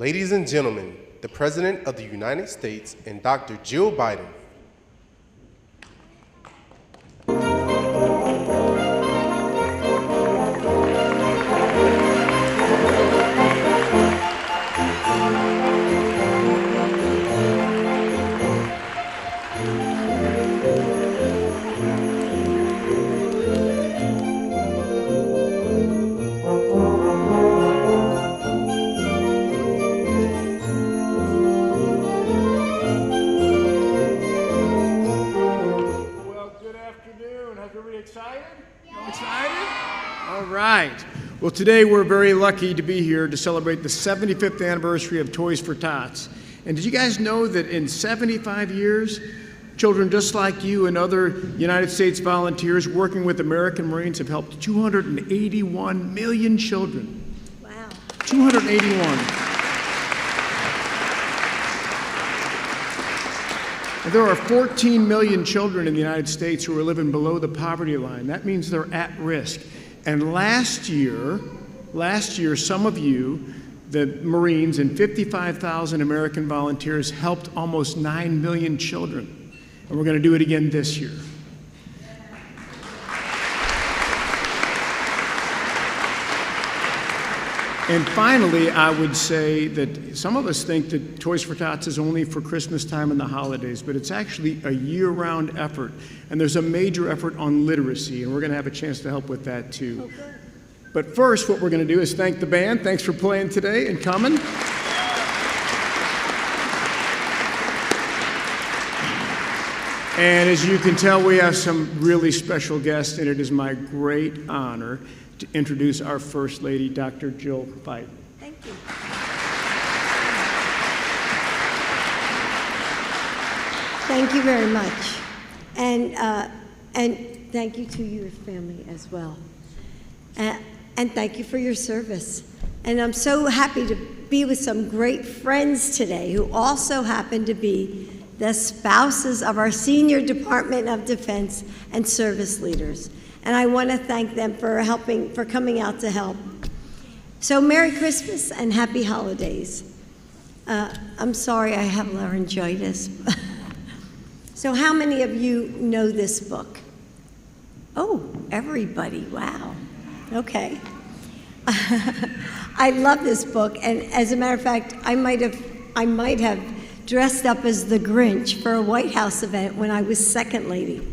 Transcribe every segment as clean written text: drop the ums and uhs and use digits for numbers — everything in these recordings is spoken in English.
Ladies and gentlemen, the President of the United States and Dr. Jill Biden. Well, today we're very lucky to be here to celebrate the 75th anniversary of Toys for Tots. And did you guys know that in 75 years, children just like you and other United States volunteers working with American Marines have helped 281 million children? Wow. 281. And there are 14 million children in the United States who are living below the poverty line. That means they're at risk. And last year, some of you, the Marines and 55,000 American volunteers helped almost 9 million children. And we're going to do it again this year. And finally, I would say that some of us think that Toys for Tots is only for Christmas time and the holidays, but it's actually a year-round effort. And there's a major effort on literacy, and we're going to have a chance to help with that too. Okay. But first, what we're going to do is thank the band. Thanks for playing today and coming. And as you can tell, we have some really special guests, and it is my great honor to introduce our First Lady, Dr. Jill Biden. Thank you. Thank you very much. And thank you to your family as well. And thank you for your service. And I'm so happy to be with some great friends today who also happen to be the spouses of our senior Department of Defense and service leaders. And I want to thank them for coming out to help. So Merry Christmas and Happy Holidays. I'm sorry I have laryngitis. So how many of you know this book? Oh, everybody, wow. Okay. I love this book, and as a matter of fact, I might have dressed up as the Grinch for a White House event when I was second lady.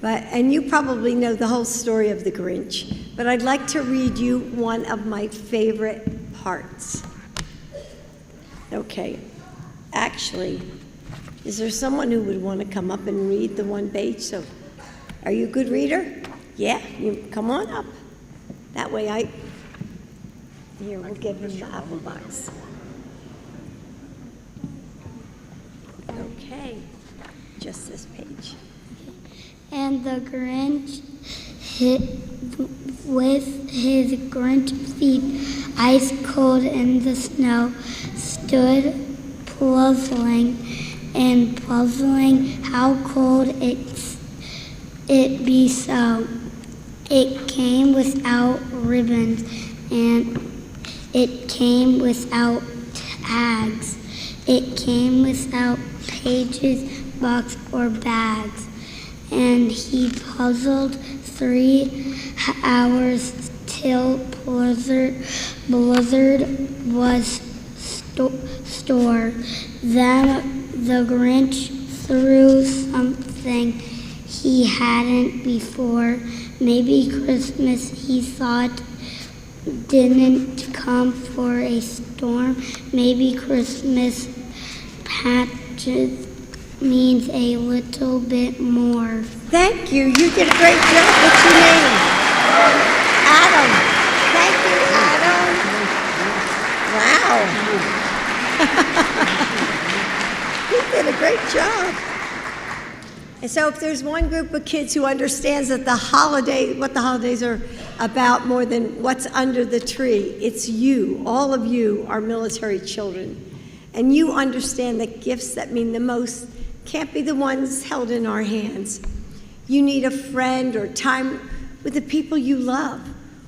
And you probably know the whole story of the Grinch, but I'd like to read you one of my favorite parts. Okay, actually, is there someone who would want to come up and read the one page? So, are you a good reader? Yeah, you come on up. That way here, we'll give him the apple box. Okay, just this page. And the Grinch, with his Grinch feet ice cold in the snow, stood puzzling how cold it be so. It came without ribbons, and it came without tags. It came without pages, box, or bags. And he puzzled 3 hours till blizzard was store. Then the Grinch threw something he hadn't before. Maybe Christmas, he thought, didn't come for a storm. Maybe Christmas patches means a little bit more. Thank you. You did a great job. What's your name? Adam. Thank you, Adam. Wow. You did a great job. And so if there's one group of kids who understands that what the holidays are about more than what's under the tree, it's you. All of you are military children. And you understand that gifts that mean the most can't be the ones held in our hands. You need a friend or time with the people you love,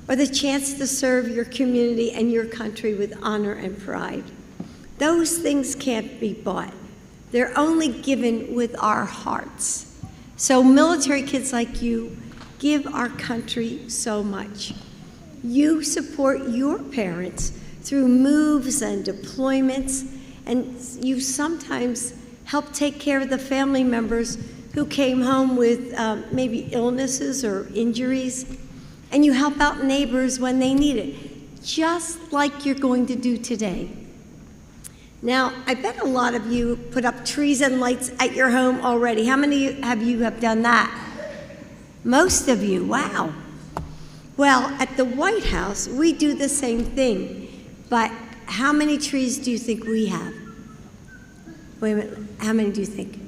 or the chance to serve your community and your country with honor and pride. Those things can't be bought. They're only given with our hearts. So military kids like you give our country so much. You support your parents through moves and deployments, and you sometimes help take care of the family members who came home with maybe illnesses or injuries, and you help out neighbors when they need it, just like you're going to do today. Now, I bet a lot of you put up trees and lights at your home already. How many of you have done that? Most of you, wow. Well, at the White House, we do the same thing, but how many trees do you think we have? Wait a minute, how many do you think?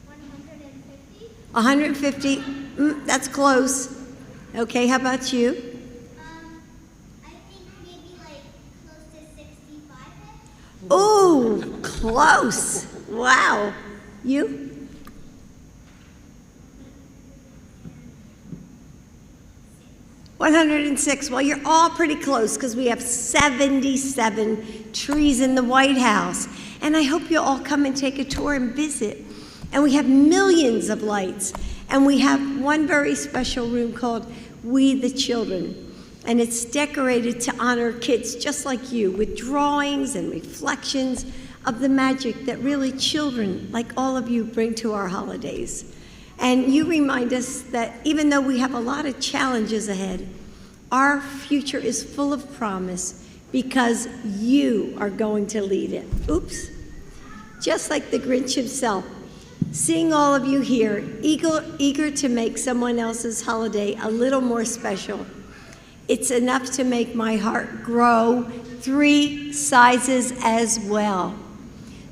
150? 150? That's close. Okay, how about you? I think maybe like close to 65. Oh, close. Wow. You? $106. Well, you're all pretty close because we have 77 trees in the White House. And I hope you all come and take a tour and visit. And we have millions of lights. And we have one very special room called We the Children. And it's decorated to honor kids just like you with drawings and reflections of the magic that really children like all of you bring to our holidays. And you remind us that even though we have a lot of challenges ahead, our future is full of promise because you are going to lead it. Oops. Just like the Grinch himself, seeing all of you here, eager to make someone else's holiday a little more special, it's enough to make my heart grow 3 sizes as well.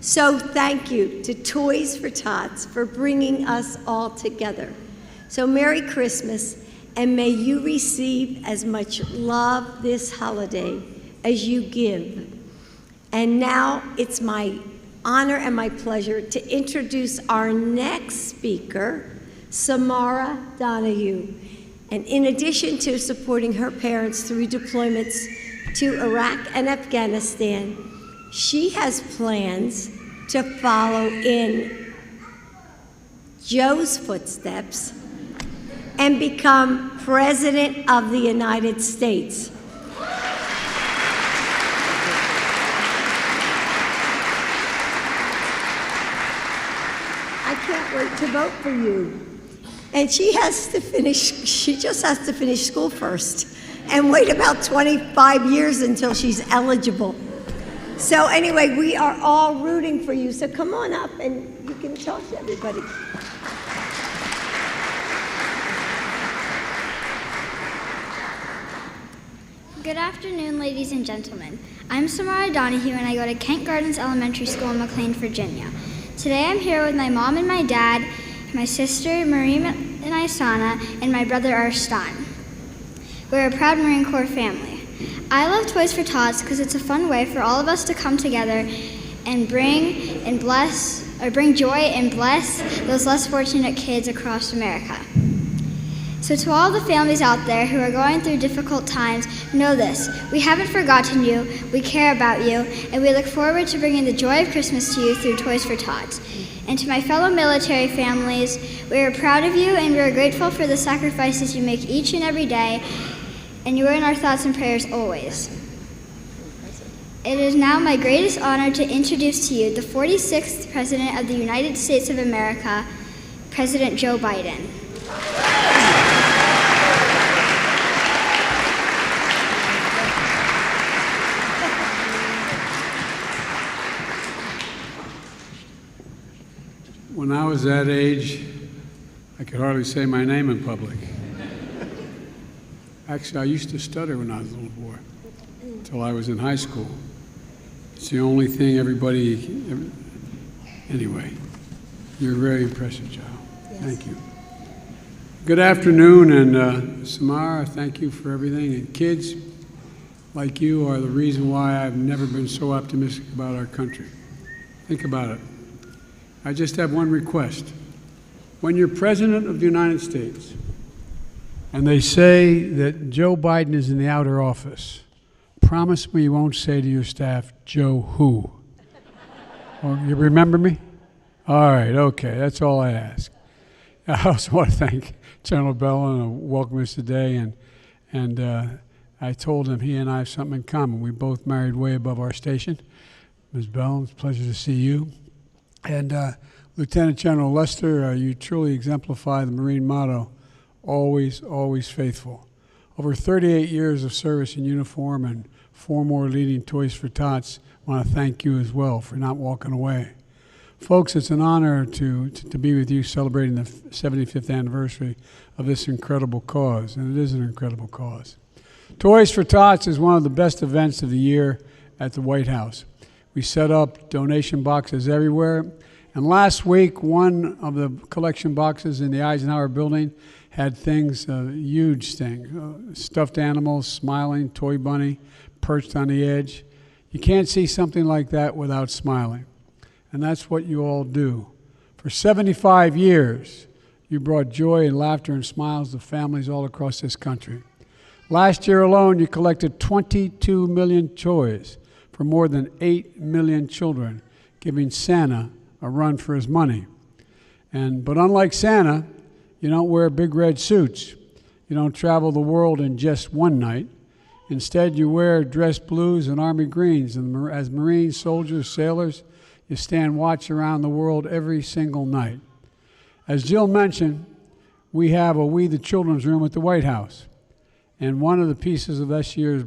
So thank you to Toys for Tots for bringing us all together. So Merry Christmas, and may you receive as much love this holiday as you give. And now it's my honor and my pleasure to introduce our next speaker, Samara Donahue. And in addition to supporting her parents through deployments to Iraq and Afghanistan, she has plans to follow in Joe's footsteps and become President of the United States. I can't wait to vote for you. And she just has to finish school first and wait about 25 years until she's eligible. So anyway, we are all rooting for you. So come on up and you can talk to everybody. Good afternoon, ladies and gentlemen. I'm Samara Donahue, and I go to Kent Gardens Elementary School in McLean, Virginia. Today I'm here with my mom and my dad, my sister Marie and Isana, and my brother Arstan. We're a proud Marine Corps family. I love Toys for Tots because it's a fun way for all of us to come together and bring joy and bless those less fortunate kids across America. So to all the families out there who are going through difficult times, know this: we haven't forgotten you, we care about you, and we look forward to bringing the joy of Christmas to you through Toys for Tots. And to my fellow military families, we are proud of you and we are grateful for the sacrifices you make each and every day, and you are in our thoughts and prayers always. It is now my greatest honor to introduce to you the 46th President of the United States of America, President Joe Biden. When I was that age, I could hardly say my name in public. Actually, I used to stutter when I was a little boy, until I was in high school. It's the only thing anyway, you're very impressive, child. Yes. Thank you. Good afternoon, and Samara, thank you for everything. And kids like you are the reason why I've never been so optimistic about our country. Think about it. I just have one request. When you're President of the United States, and they say that Joe Biden is in the outer office, promise me you won't say to your staff, Joe who? Or you remember me? All right, okay, that's all I ask. I also want to thank General Bellin and welcome us today, and I told him he and I have something in common. We both married way above our station. Ms. Bellin, it's a pleasure to see you. And Lieutenant General Lester, you truly exemplify the Marine motto, always, always faithful. Over 38 years of service in uniform and 4 more leading Toys for Tots, I want to thank you as well for not walking away. Folks, it's an honor to be with you celebrating the 75th anniversary of this incredible cause, and it is an incredible cause. Toys for Tots is one of the best events of the year at the White House. We set up donation boxes everywhere, and last week one of the collection boxes in the Eisenhower building had things, huge things, stuffed animals, smiling, toy bunny, perched on the edge. You can't see something like that without smiling. And that's what you all do. For 75 years, you brought joy and laughter and smiles to families all across this country. Last year alone, you collected 22 million toys for more than 8 million children, giving Santa a run for his money. But unlike Santa, you don't wear big red suits. You don't travel the world in just one night. Instead, you wear dress blues and army greens, and as Marines, soldiers, sailors, you stand watch around the world every single night. As Jill mentioned, we have a We the Children's Room at the White House. And one of the pieces of this year's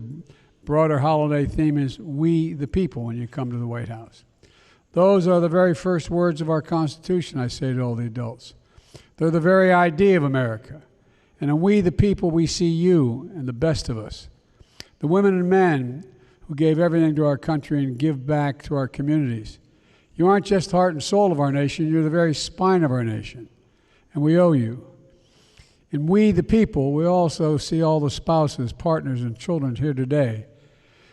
broader holiday theme is We the People when you come to the White House. Those are the very first words of our Constitution, I say to all the adults. They're the very idea of America. And in We the People, we see you and the best of us. The women and men who gave everything to our country and give back to our communities. You aren't just the heart and soul of our nation, you're the very spine of our nation, and we owe you. In We the People, we also see all the spouses, partners, and children here today.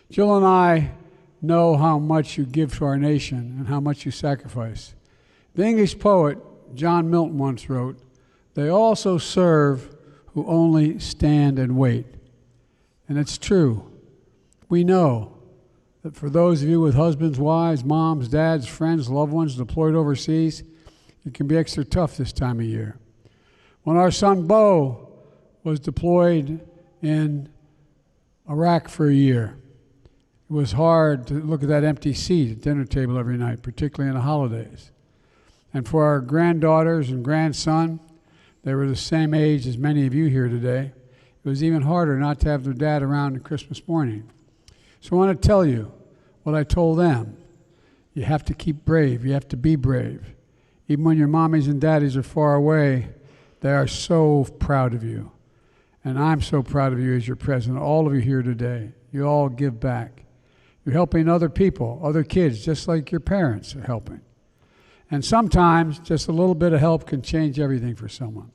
Jill and I know how much you give to our nation and how much you sacrifice. The English poet John Milton once wrote, "They also serve who only stand and wait." And it's true. We know that for those of you with husbands, wives, moms, dads, friends, loved ones deployed overseas, it can be extra tough this time of year. When our son Bo was deployed in Iraq for a year, it was hard to look at that empty seat at dinner table every night, particularly in the holidays. And for our granddaughters and grandson, they were the same age as many of you here today. It was even harder not to have their dad around on Christmas morning. So I want to tell you what I told them. You have to keep brave. You have to be brave. Even when your mommies and daddies are far away, they are so proud of you. And I'm so proud of you as your president, all of you here today. You all give back. You're helping other people, other kids, just like your parents are helping. And sometimes just a little bit of help can change everything for someone.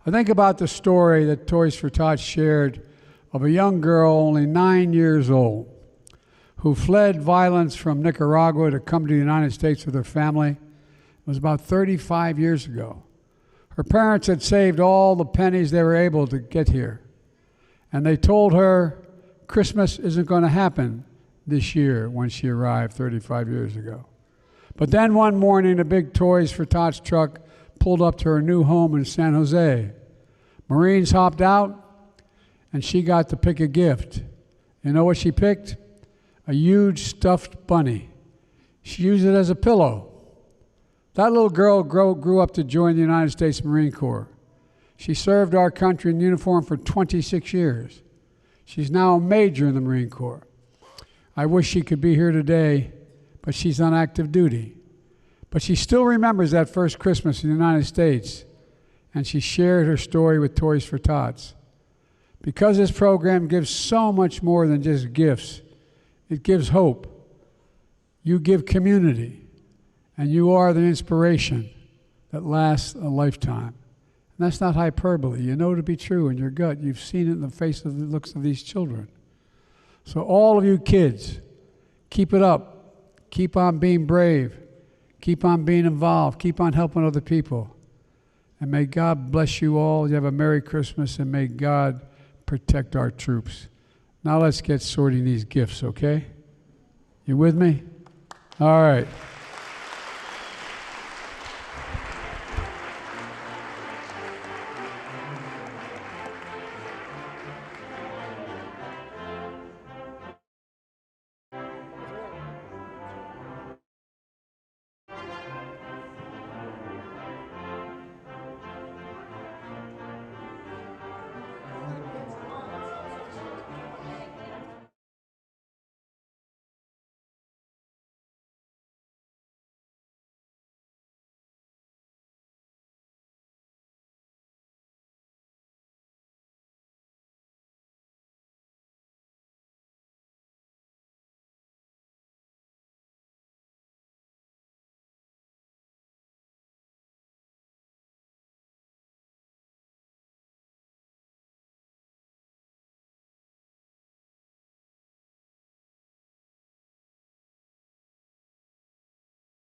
I think about the story that Toys for Tots shared of a young girl only 9 years old who fled violence from Nicaragua to come to the United States with her family. It was about 35 years ago. Her parents had saved all the pennies they were able to get here. And they told her Christmas isn't going to happen this year when she arrived 35 years ago. But then one morning, a big Toys for Tots truck pulled up to her new home in San Jose. Marines hopped out, and she got to pick a gift. You know what she picked? A huge stuffed bunny. She used it as a pillow. That little girl grew up to join the United States Marine Corps. She served our country in uniform for 26 years. She's now a major in the Marine Corps. I wish she could be here today, but she's on active duty. But she still remembers that first Christmas in the United States, and she shared her story with Toys for Tots. Because this program gives so much more than just gifts, it gives hope. You give community, and you are the inspiration that lasts a lifetime. And that's not hyperbole. You know it to be true in your gut. You've seen it in the face of the looks of these children. So all of you kids, keep it up. Keep on being brave. Keep on being involved. Keep on helping other people. And may God bless you all. You have a Merry Christmas, and may God protect our troops. Now let's get sorting these gifts, okay? You with me? All right.